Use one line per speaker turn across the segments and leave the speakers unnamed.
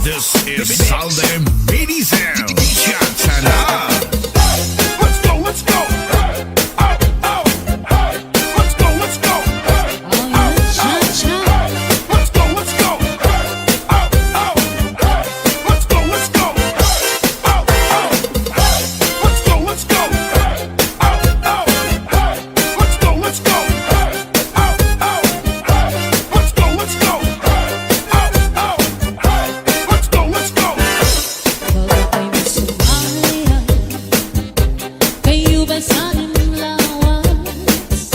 This is Salde Mini Sound. Chatana.
Let's go, let's go. Let's go, let's go. Let's go, let's go. Let's go, let's go. Let's go, let's go. Let's go, let's go. Let's go, let's go.
Kayo ba sanang lawas?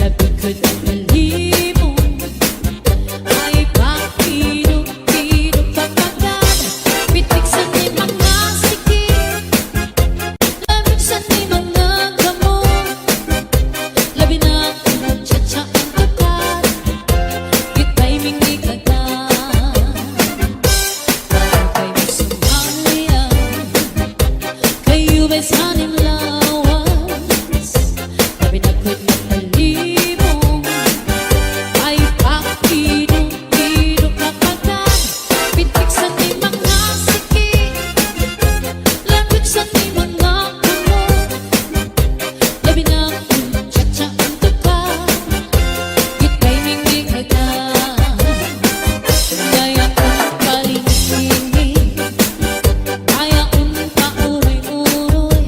Labing ko ng malimo ay pakidog-idog papagan. Pitik sa ni mga sikip, lamig sa ni mga gamot. Labi na ako nagtsatsa ang tukat, kita'y mingi ka na. Parang kayo sumalian, kayo ba sanang lawas? Labi na ko'y matalimo ay pakidog-idog papagan. Pitik sa ni mga sikip, lamig sa ni mga gamot. Labi na ako nagtsatsa ang tukat, kita'y mingi ka na. Kaya kong palihim, kaya kong pauroy-uroy,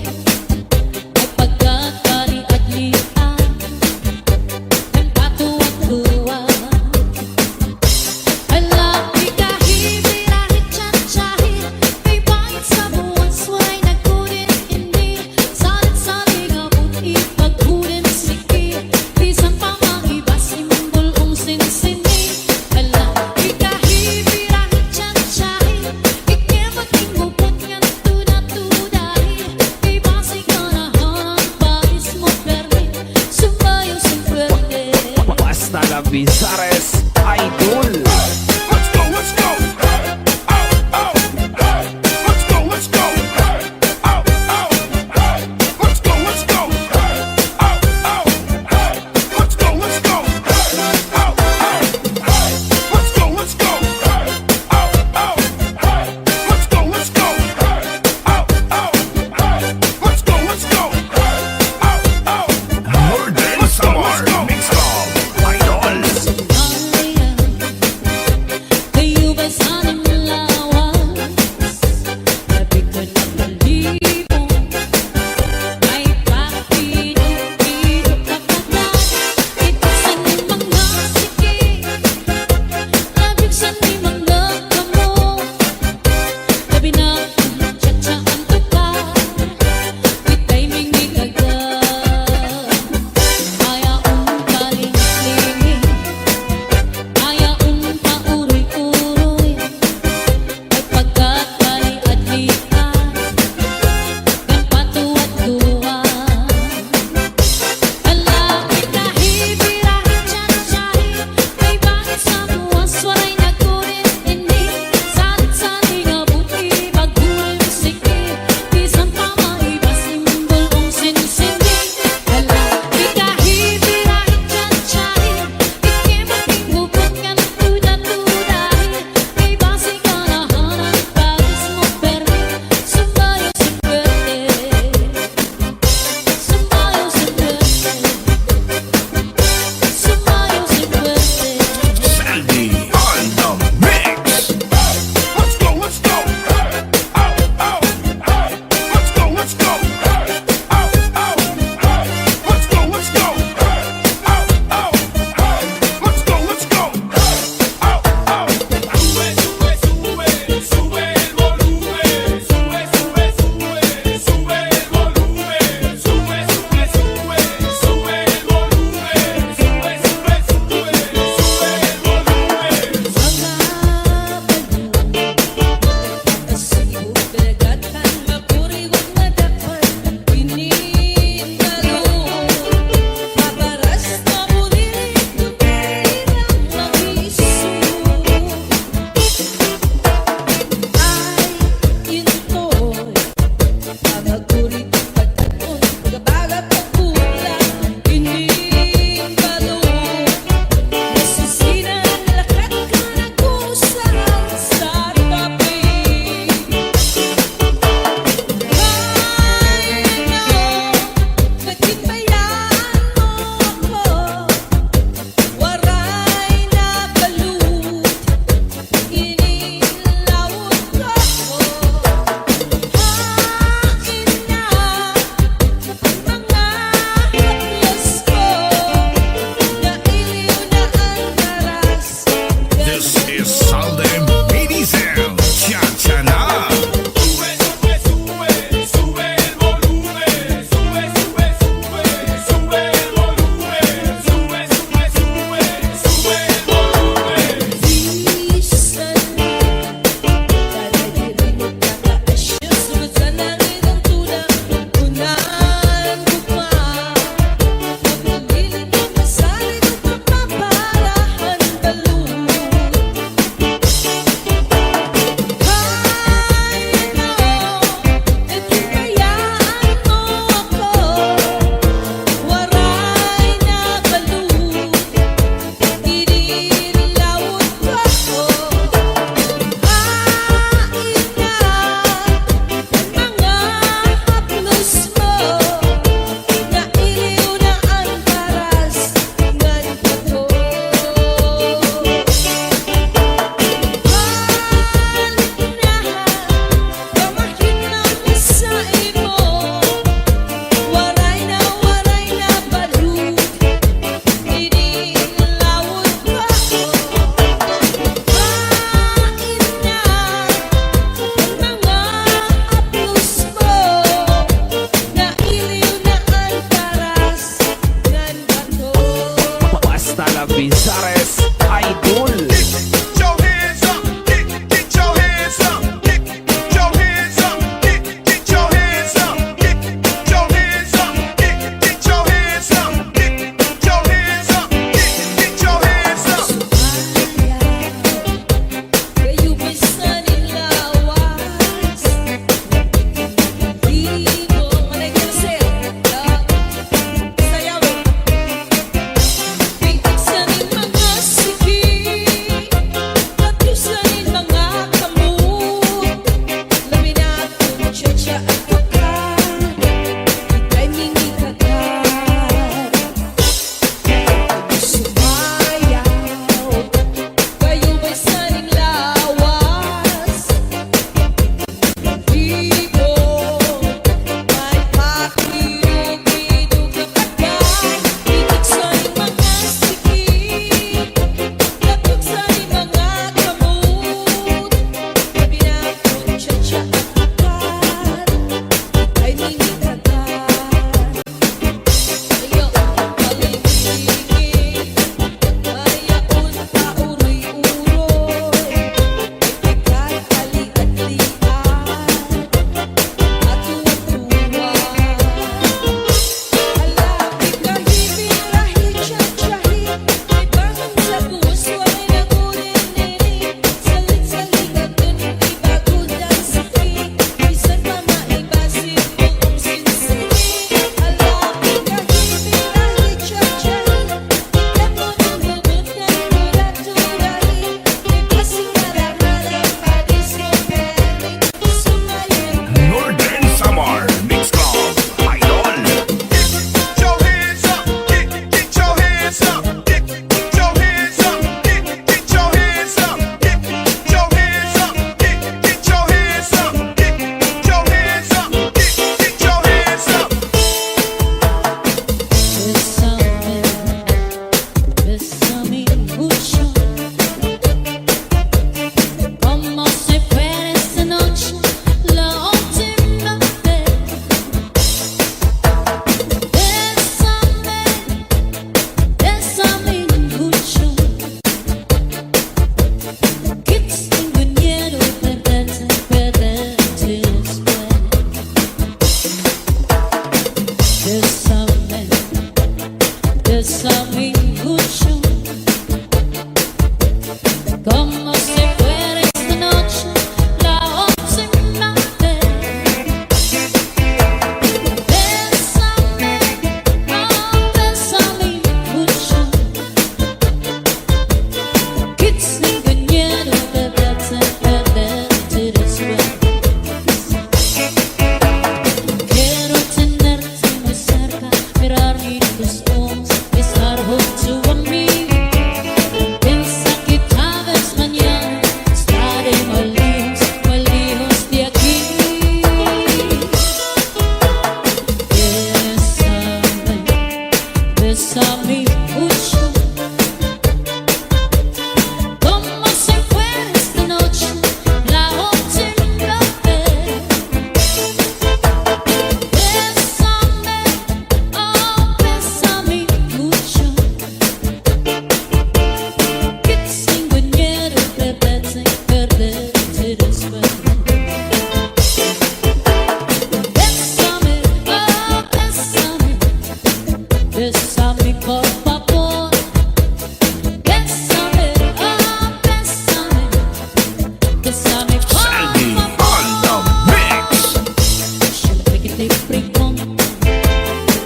pregunto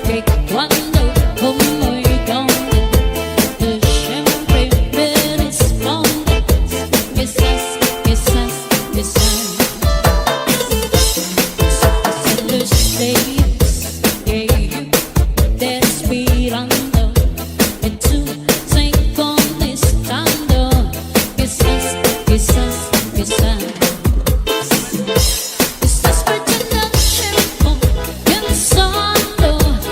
que cuando, cómo y dónde, tú siempre me respondes. Quizás, quizás, quizás. Pasan los días que yo te esperando y tú te contestando. Quizás, quizás, quizás. Estás perdiendo tiempo pensando,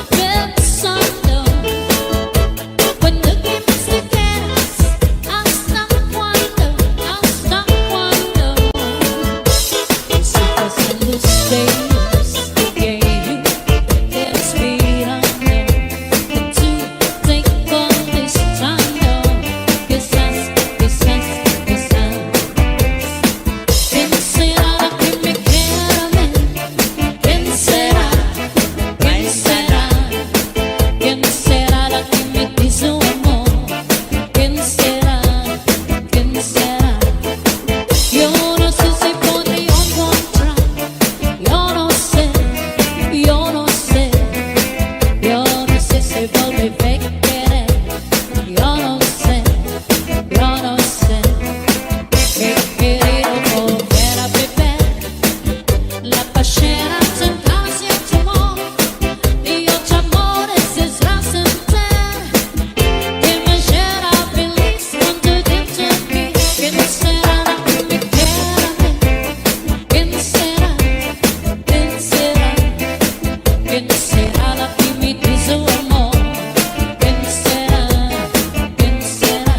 pensando. Cuando quieres te quedas, ¿hasta cuándo? ¿Hasta cuándo? Se pasan los días que yo te esperando y tú te contestando. Quizás, quizás, quizás. ¿Quién será la que me quiera a mí? ¿Quién será? ¿Quién será? ¿Quién será la que me dice su amor? ¿Quién será? ¿Quién será? Yo no sé si podría encontrar. Yo no sé, yo no sé. Yo no sé si volveré a querer. Yo no sé, yo no sé. He querido volver a beber la passion sin casi amor y otros amores desgraciados que me llena feliz cuando dentro de mí. ¿Quién será la que me quiera a mí? ¿Quién será? ¿Quién será? ¿Quién será la que me dice su amor? ¿Quién será? ¿Quién será?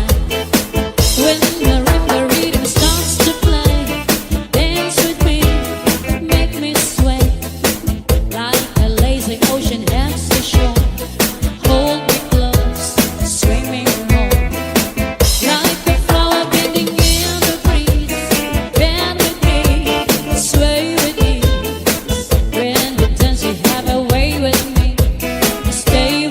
When the rhythm starts to play, dance with me, make me sway like a lazy ocean heads the shore. Hold me close, swimming home like a flower bending in the breeze. Bend with me, sway with me. When you dance, you have a way with me. Stay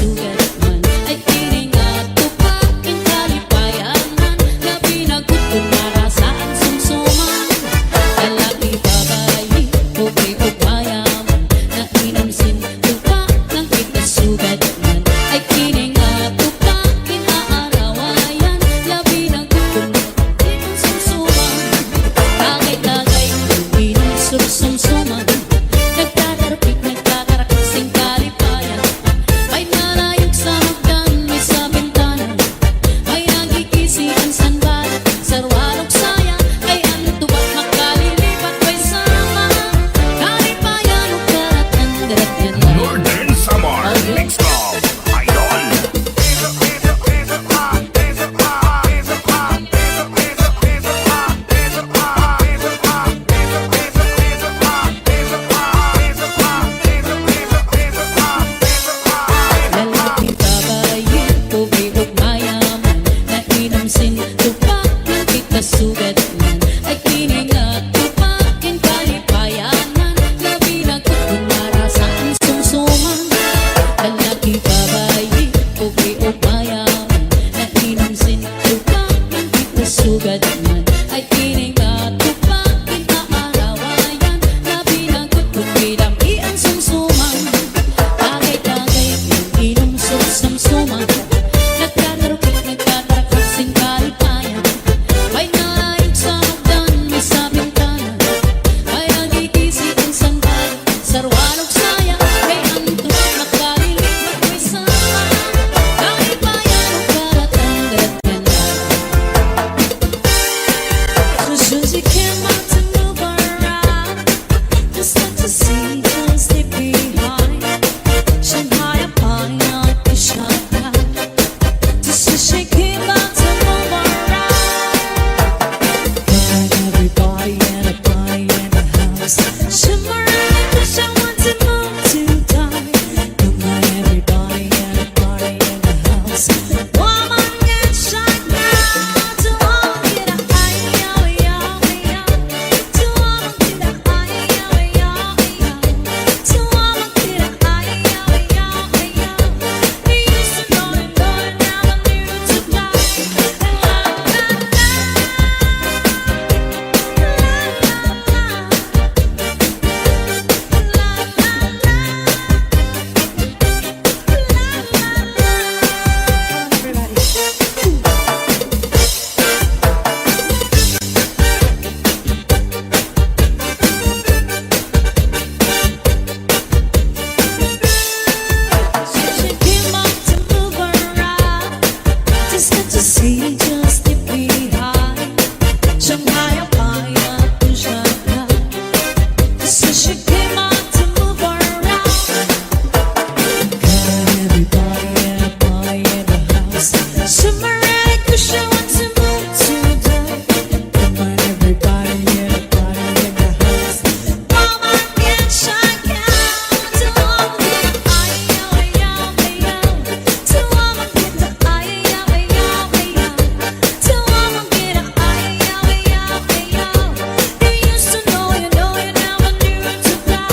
sugat man ay tiningatupakin kalipayanan labi na gutod marasaan sumsuman lalaki babayi okay upayaman na inamsin tupa ng itasugat man ay tiningatupakin aarawayan labi na gutod inong sumsuman tagay-tagay inong sumsuman nagtatarapik nagtatarakasing kalipayan may nalayog sa hagdan may sa bintana may nagkikisi ang sanbal sarwalog saya ay ang tubak makalilipat may sama kalipayan o karatan darat yan
Northern Samar Mix of Idol.
lalaki babayi pobre ug mayaman na inamsin tupak ng itasugat man ay tiningatupakin kalipayanan labi na gutod marasaan sumsuman lalaki babayi pobre ug mayaman na inamsin tupak ng itasugat man ay tiningatupakin aarawayan labi na gutod bidang-ian sumsuman tagay-tagay inom sumsuman nagtatarukik nagtatarakasing kalipayan may nalayog sa hagdan may sa bintana may nagkikisi ang sanbal sarwalog saya kay ang tubak makalilipat may sama kalipayan o karatan darat yan Susie came out to move around just not to see just stay behind Shanghai upon out the Shanghai just as she came out to move around and everybody and a party in the house shimmering and wish I want to move to die come on everybody and a party in the house woman get shot now to all get a high to all get a high to all get a high they used to know and now I knew to fly She came out to move around just not to see just to be high Shanghai upon out to Shanghai so she came out to move around got everybody and a party in the house shimmering cause she wants to move to die come on everybody and a party in the house woman get shot down to all get a high to all get a high to all get a high they used to know you never knew to fly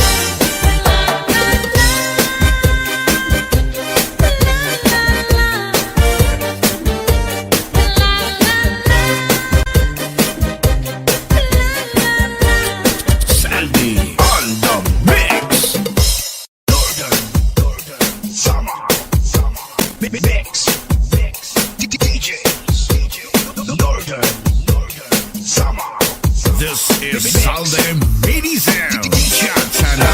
Sandy on the mix. Northern Samar Mix. DJs. Northern Samar. This is Salde Mini Sound. Chatana.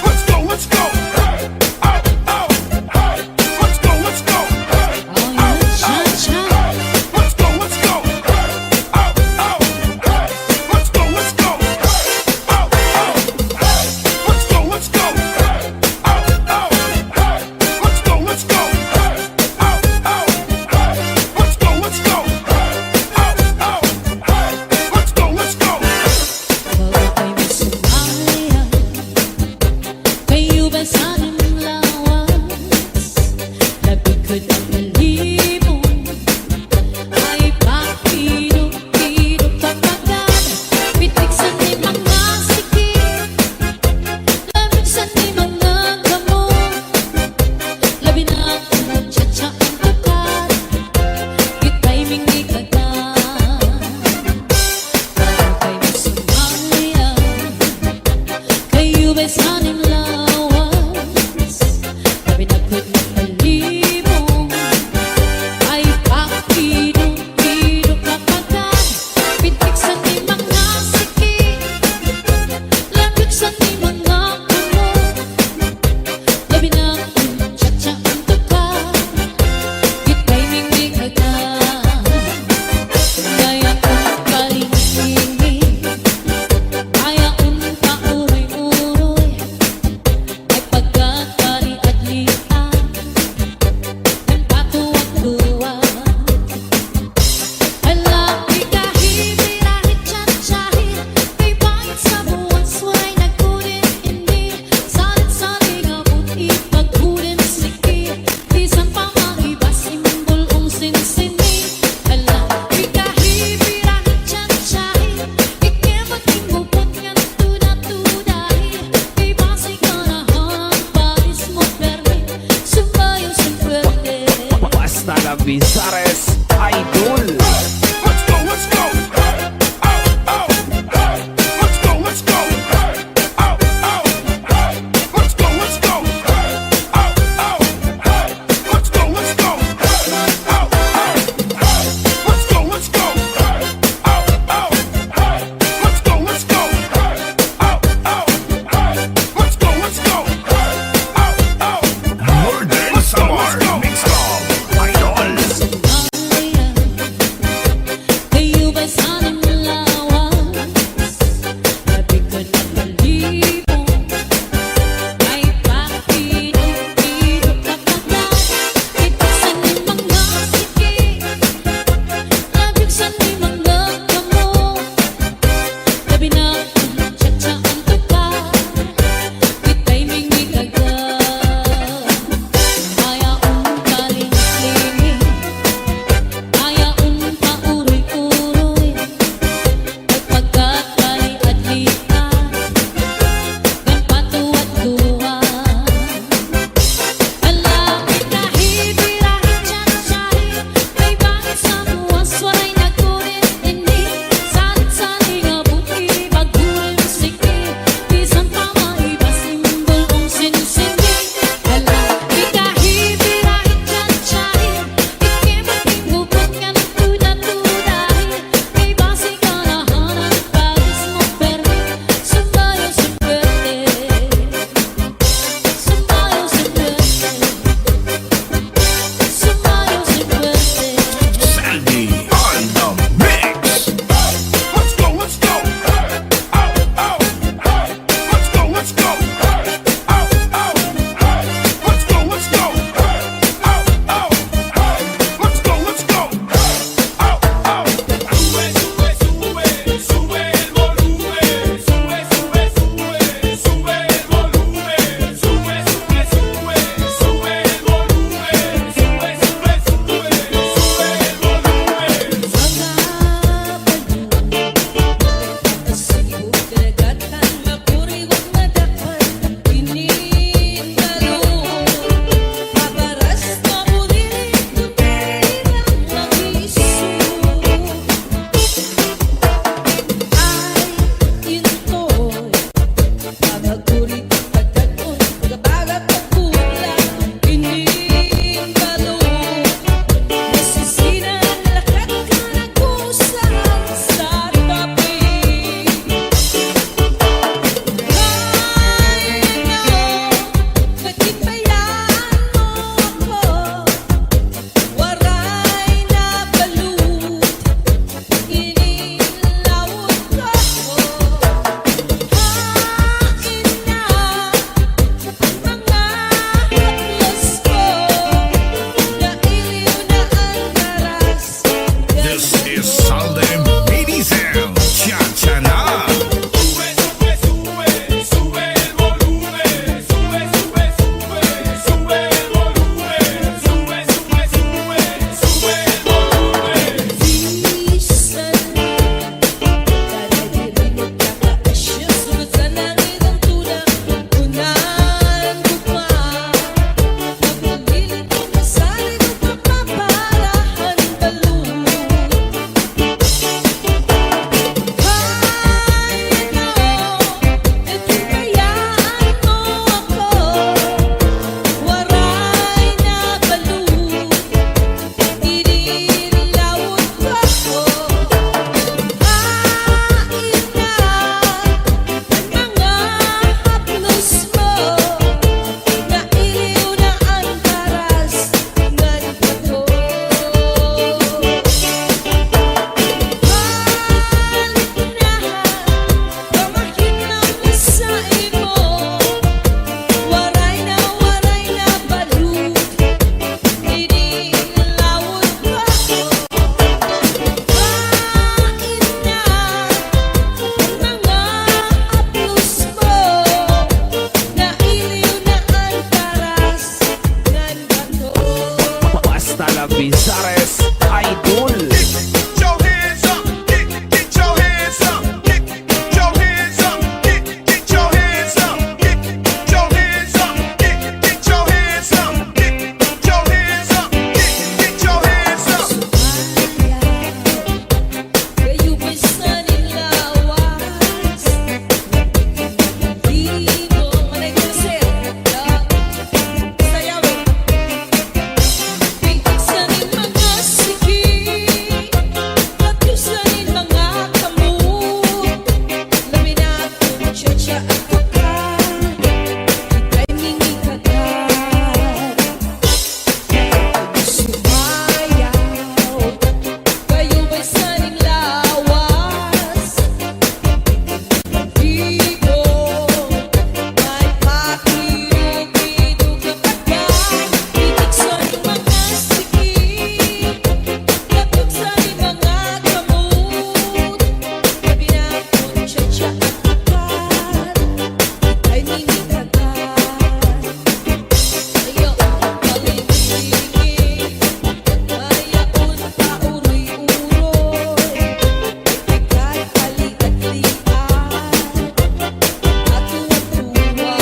Let's go, let's go. Hey, oh, oh, hey. Let's go, let's go. Hey,
cha-cha
let's go, let's go. Hey, oh, oh, hey. Let's go, let's go. Hey, oh, oh, hey. Let's go, let's go. Hey, oh, oh, hey. Let's go, let's go. Hey,
Pinagkot na talibong ay pakidong-kidong kapagad. Pitik sa di mga sikit, lagot sa di mga kumo. Labi na kung tsa-tsa ang tuka, di kay mingming agad. Kaya kung kalingingi, kaya kung kauroy-uroy, ay pagkakari at lian, ang patuwag-tuwag. Alaki kahit birahe tsa-tsahin, kay bakit sa buwan sway nagkunin hindi. Salit-saling abot ipagkunin sikit, isang pamangibas imbol kong sinsini. Alaki kahit birahe tsa-tsahin, ikibating bupot nga tuda-tudahin, kay basi ka na hang paris mo permit, sumayo sa pwede.
Basta la Bizares Idol.
Let's go, let's go. Oh, oh. Let's go, let's go. Oh, oh. Let's go, let's go. Oh, oh. Let's go, let's go. Oh, oh. Let's go, let's go. Oh, oh. Let's go, let's go. Oh, oh. Let's go, let's go. Oh, oh.
More than summer mixed up idol.
Visares Idol.
Get your hands up, get your hands up, get your hands up, get your hands up, get your hands up, get your hands up, get your hands up, get your hands up.
Kayo ba'y saning lawas? Di mo managkasir sayawin. Pitik sanin mga sikip, Pati sanin mga kamot. Labi na akong tiyatya at kukat, Ika'y mingikagat. Sumayaw, kayo ba'y saning lawas? Di ko may pakirugido kapagka Pitik saning mga sikip, Pati saning mga kamot. Labi na akong tiyatya at kukat, Ika'y mingikagat. Ayaw palibigin, ayaon pauroy-uroy, Ika'y aligat-ligat at tuwa-tuwa.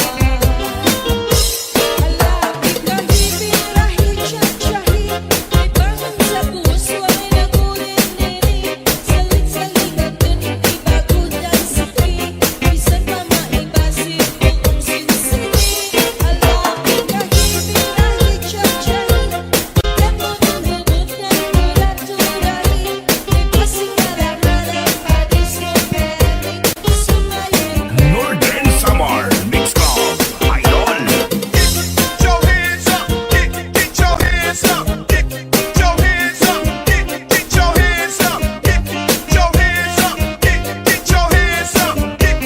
Halapit kahit birahe, tiyatyahin, May bangon sa puso ay nagunin-nini, Salit-saligan ganun ibagod ang sakit, Bisan pa maibasin buong sinsini. Halapit kahit birahe, tiyatyahin, Damo ng bubot ng kulat-turahin, May pasingalahanan padis mo peling, Sumayin
Northern Samar Mix Club Idol.
Get your hands up, get your hands up, get your hands up, get your hands up, get your hands up, get your hands up, get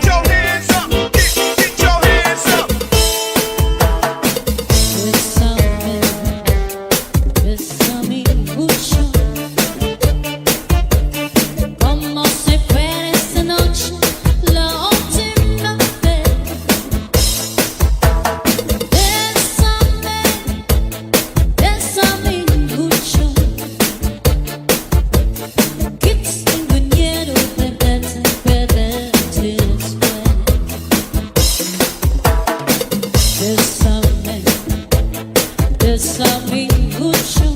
your hands up, get your hands up.
Bésame mucho, como si fuera esta noche la última vez. Bésame mucho, que tengo miedo de perderte después. Bésame mucho,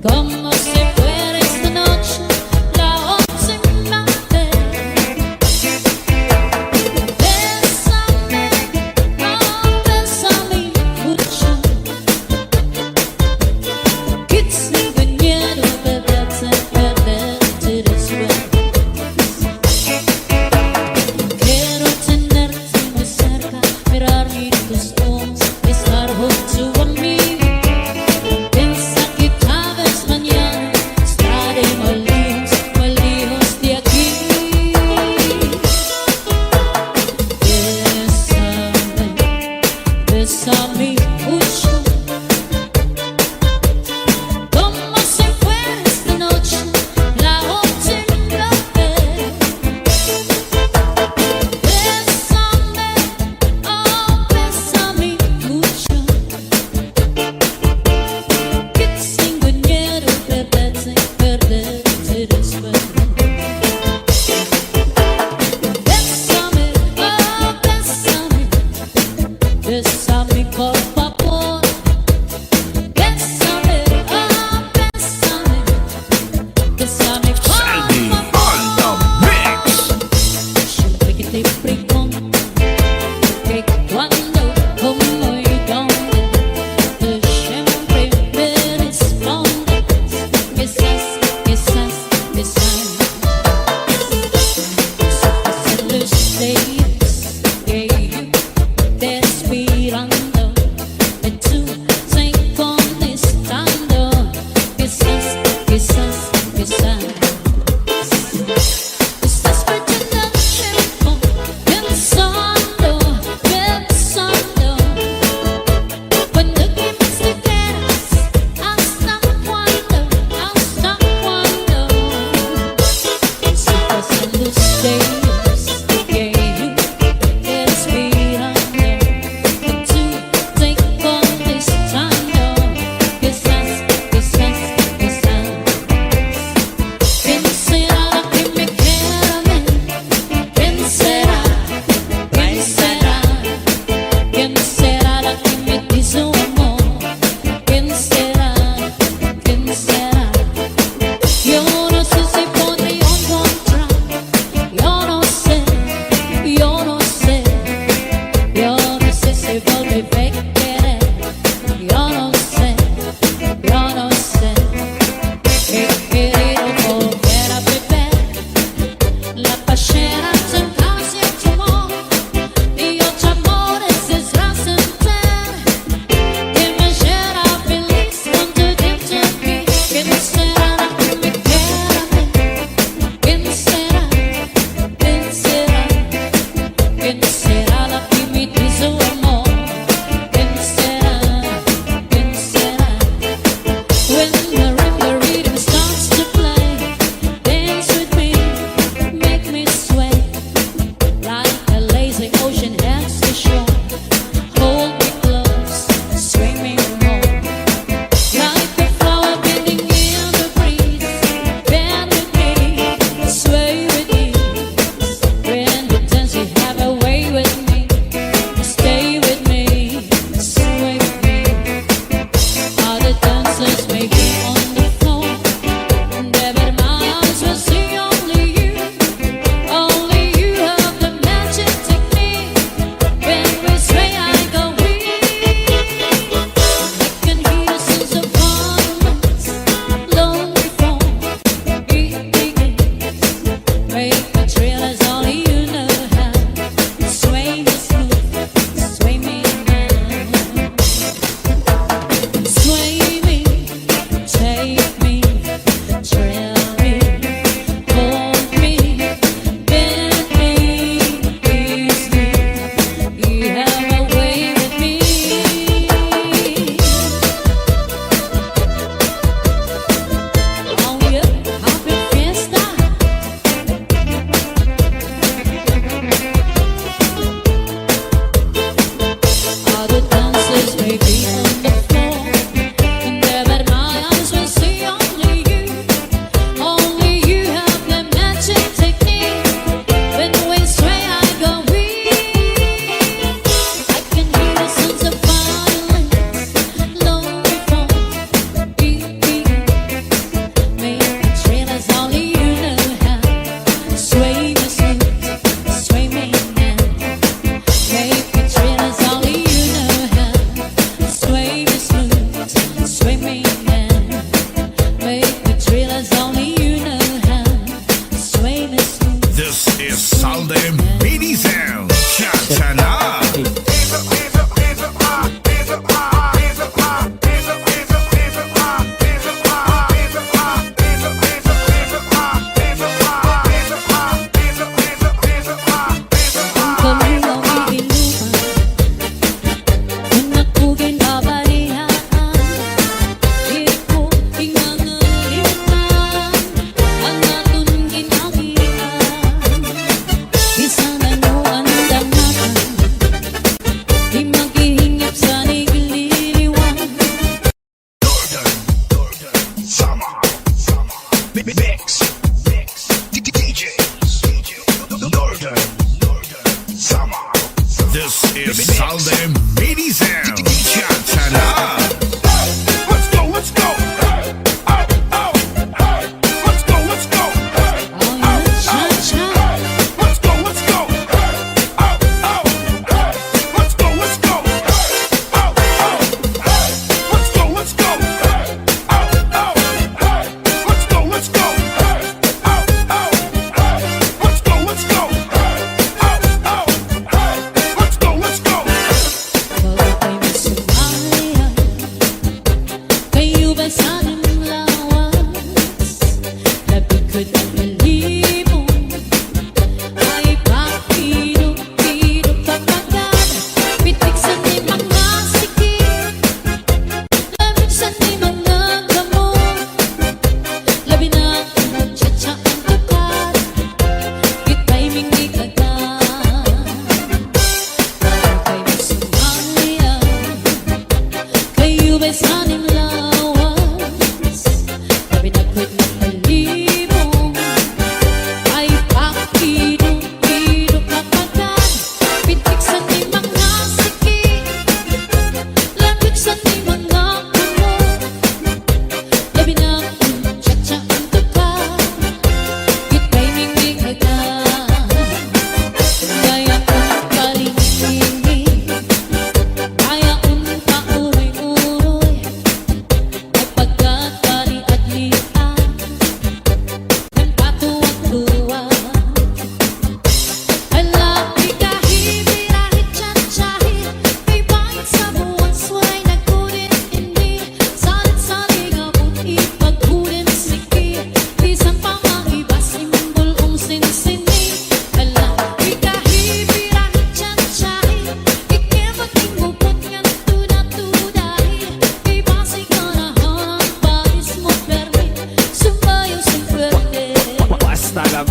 como si fuera esta noche la última vez. Bésame, oh, bésame mucho, que tengo miedo de perderte después. Quiero tenerte muy cerca, mirar en tus ojos, estar junto a mí. Piensa que tal vez mañana estaremos muy lejos de aquí. Bésame mucho, como si fuera esta noche la última vez. Bésame, oh, bésame mucho, que tengo miedo de perderte después. Bésame, oh, bésame, bésame por favor. Bésame, oh, bésame, bésame por
Sandy
favor.
on the mix.
Siempre que te pregunto que cuándo, cómo y dónde, tú siempre me respondes quizás, quizás, quizás. Pasan los días que yo te esperando, y tú te contestando quizás, quizás, quizás. Estás perdiendo el tiempo pensando, pensando. Cuando quieres te quedas, ¿hasta cuándo? ¿Hasta cuándo? Se pasan los días que yo te esperando, y tú te contestando. yo no sé, he querido volver a beber la apasionante ansia de amor y otros amores desgraciados. Dime será feliz cuando dentro de mí, que no será la que me quiera a mí, que no será, que no será la que me dice o amor, que no será, que no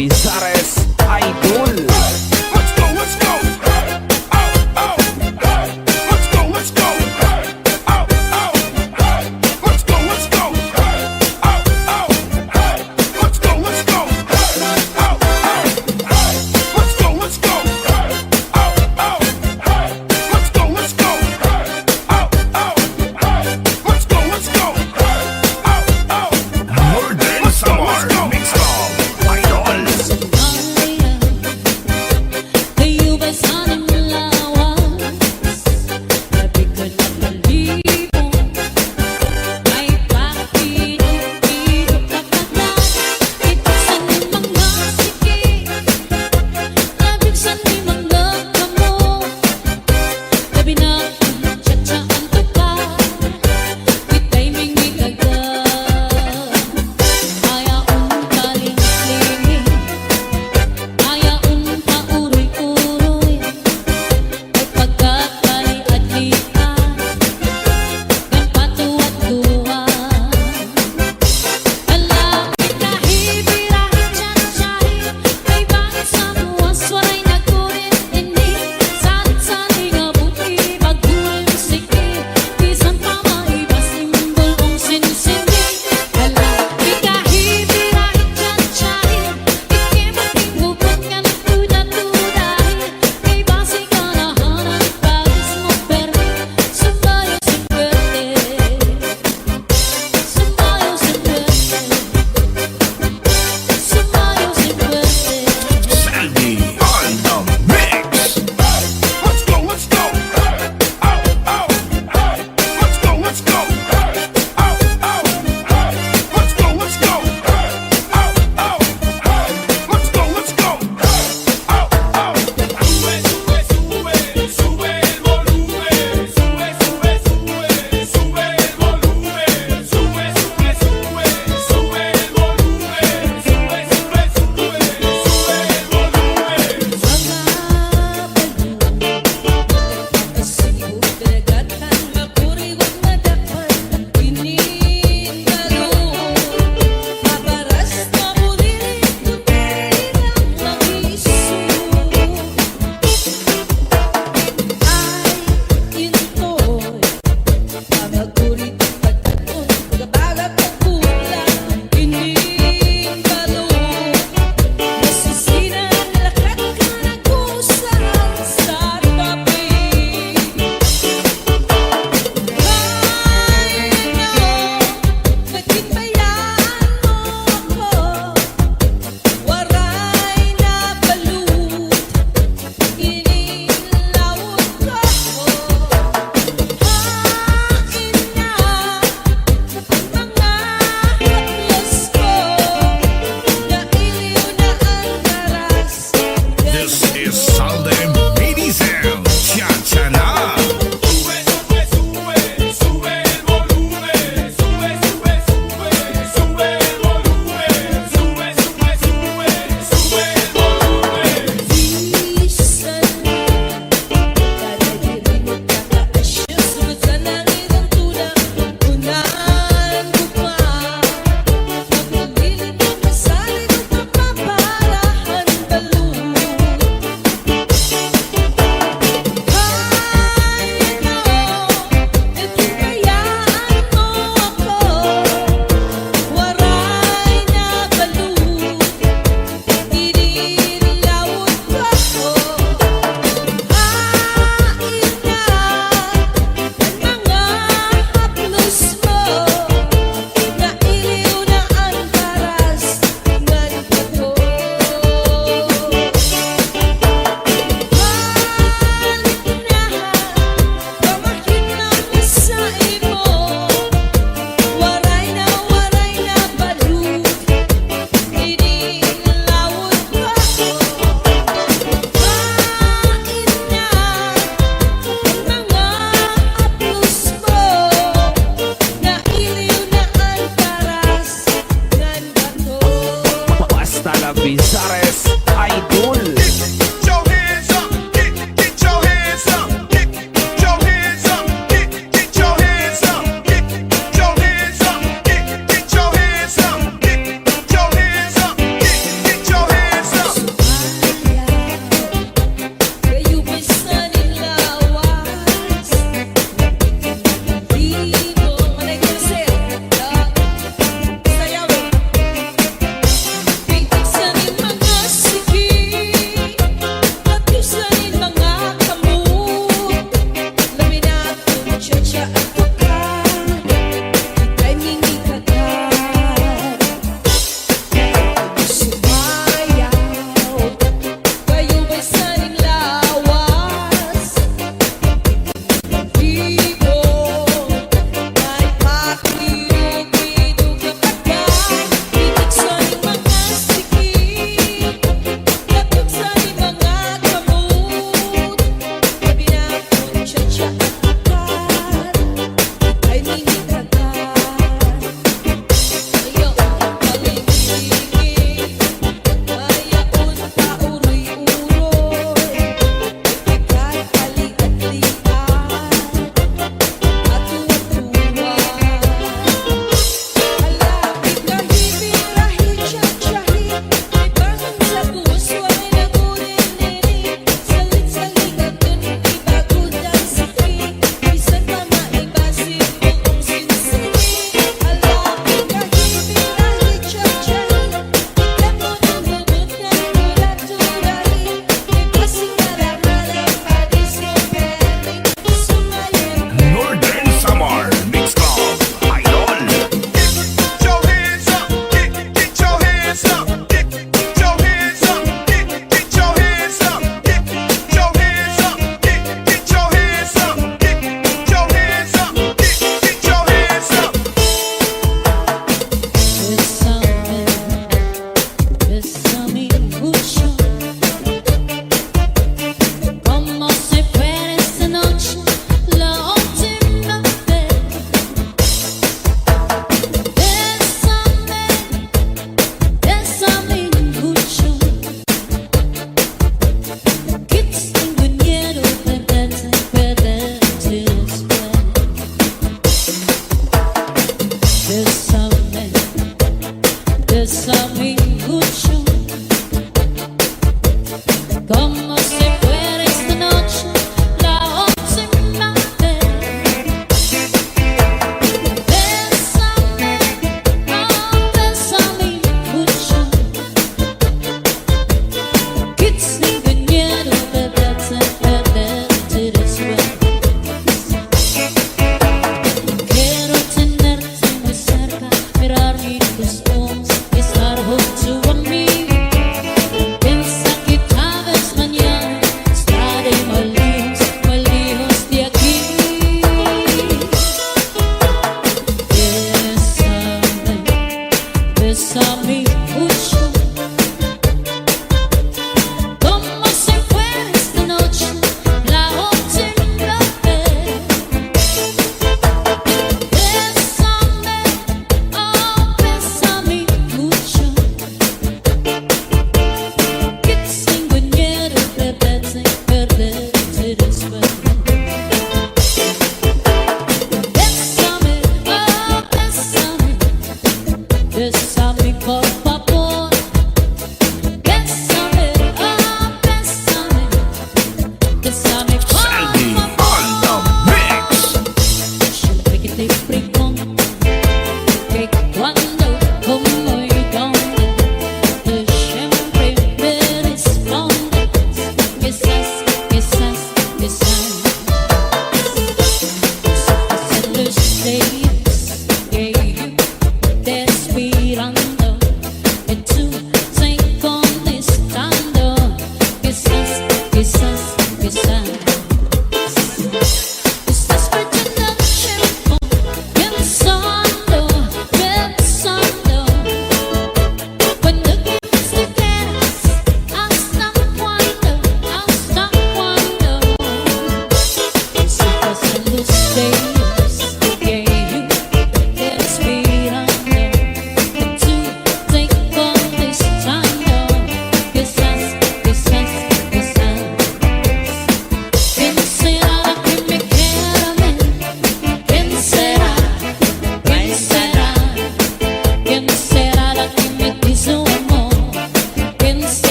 Bizares Idol.
Let's go, let's go. Hey, oh, oh, hey. Let's go, let's go. Hey, oh, oh, hey. Let's go, let's go. Hey, oh, oh, hey. Let's go, let's go. Hey, oh, oh, hey. Let's go, let's go. Hey, oh, oh, hey. Let's go, let's go. Hey, oh, oh, hey. Let's go, let's go. Hey, oh, oh, hey.
More than summer. Mix Club Idol.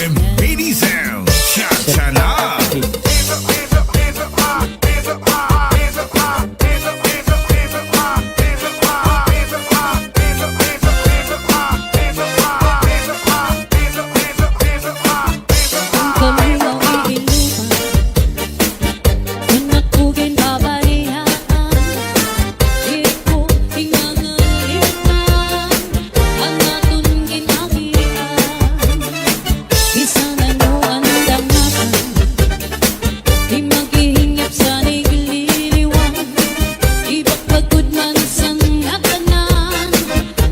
them baby sounds. Cha-cha na.
Hands up, hands up, hands up high, hands up high, hands up high, hands up, hands up, hands up high, hands up high, hands up high, hands up, hands up, hands up high, hands up high, hands up high, hands up, hands up, hands up high, hands up high.
Kami ang iinuman, kung natugin babalihan, di ko ingangalitan, ang atong ginagian. Isa na noon damatan, di maghihingap sa nigililiwan, di pagpagod man sa ngatanan,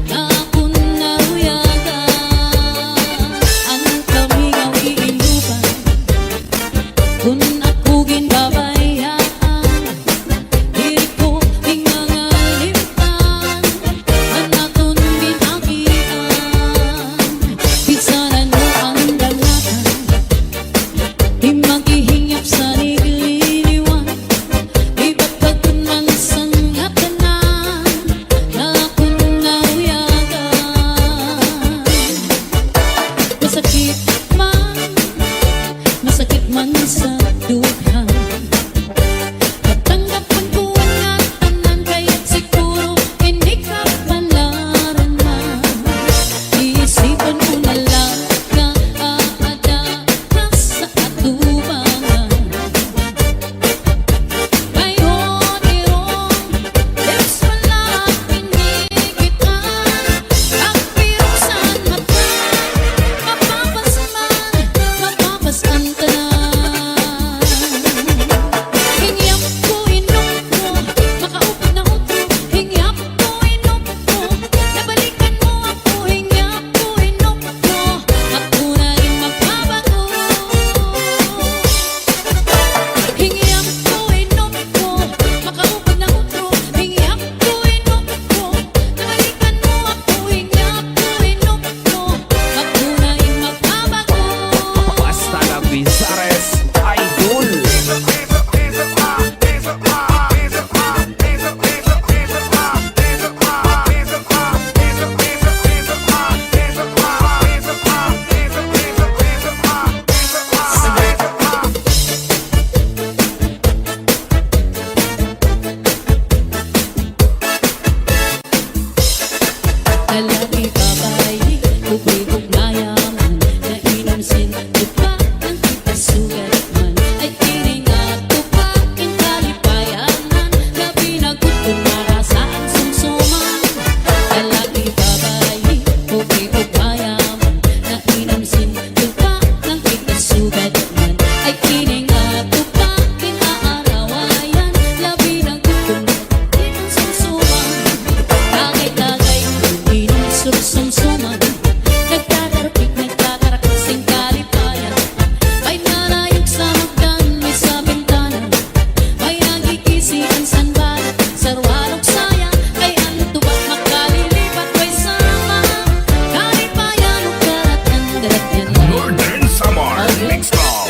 na akong naruyagan. Ang kami ang iinuman, kung natugin babayaan, di ko ingangalitan, ang atong ginagian. Bisa na noon damatan, di maghihingap sa nigililiwan, di pagpagod man sa ngatanan, na akong naruyagan. Masakit man sa duhan, natanggapan ko ang tanan, kaya siguro hindi ka palaranan. Iisipan ko na lang na aada ka sa atubangan. Ngayon irong lips wala pinigitan, ang pirusan mata, mapapasman, mapapasan ka na. Hingyap ko inom ko, makaupo na utro. Hingyap ko inom ko, nabalikan mo ako. Hingyap ko inom ko, ako na rin magbabago. Hingyap ko inom ko, makaupo na utro. Hingyap ko inom ko, nabalikan mo ako. Hingyap ko inom ko, ako na rin magbabago.
Basta na Bizares Idol.
Hands up, hands up, hands up high, hands up high, hands up high, hands up, hands up, hands up high, hands up high, hands up high, hands up, hands up, hands up high, hands up high, hands up high, hands up, hands up, hands up high, hands up high, hands up high.
Lalaki, babae, kubig-ug mayaman, nainom sin tupa, ang kitasugat man, ay kini nga tupa, kalipayanan, gabi na gutom marasaan sumsuman. Lalaki, babae, kubig-ug mayaman, nainom sin tupa, ang kitasugat man, ay kini nga tupa, kinaarawayan, gabi na gutom marasaan sumsuman. Tagay-tagay, inom sumsuman, nagkakarapik, nagkakarakasing kalipayan. May narayog sa hagdan, may sa bintana, may nagkikisian sanbalat, sarwarok saya, kay ano tubak makalilipat, may sama, kalipayan, ukarat ang darat yan.
Northern Samar Mix Club.